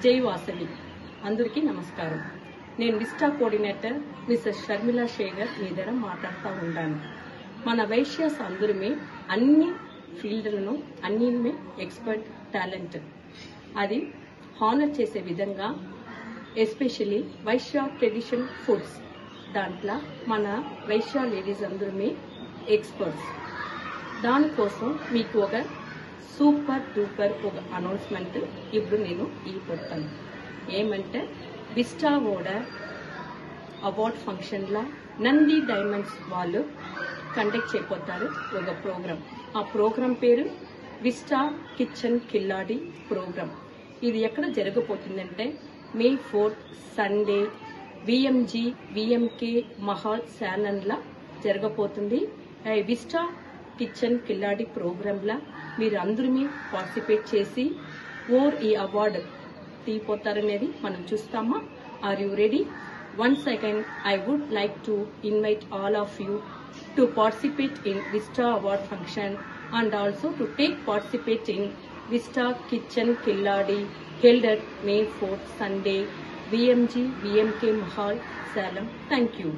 జై వాసవి అందరికీ నమస్కారం. నేను Vista coordinator Mrs Sharmila Shekhar మీ దగ్గర మాట్లాడుతూ ఉంటాను. మన వైశ్యాస్ అందరమే అన్ని ఫీల్డ్లను అన్నిమే ఎక్స్పర్ట్ టాలెంట్ అది హానర్ చేసే విధంగా ఎస్పెషల్లీ వైశ్య ట్రెడిషన్ ఫుడ్స్ దాంట్లో మన వైశ్య లేడీస్ అందరమే ఎక్స్పర్ట్స్. దానికోసం మీకు ఒక సూపర్ డూపర్ ఒక అనౌన్స్మెంట్ ఇప్పుడు నేను పెడతాను. ఏమంటే విస్టా అవార్డ్ ఫంక్షన్లో నంది డైమండ్స్ వాళ్ళు కండక్ట్ చేయబోతారు ఒక ప్రోగ్రామ్. ఆ ప్రోగ్రామ్ పేరు విస్టా కిచెన్ కిల్లాడి ప్రోగ్రామ్. ఇది ఎక్కడ జరగబోతుందంటే May 4th Sunday VMK Mahal శాలన్లా జరగబోతుంది. విస్టా కిచెన్ కిల్లాడి ప్రోగ్రాంలో మీరు అందరూ పార్టిసిపేట్ చేసి ఈ అవార్డు తీపోతారనేది మనం చూస్తామా. Are you ready? Once again, I would like to invite all of you to participate in Vista Award function and also to participate in Vista Kitchen Killadi held at May 4th Sunday, VMK Mahal, Salem. Thank you.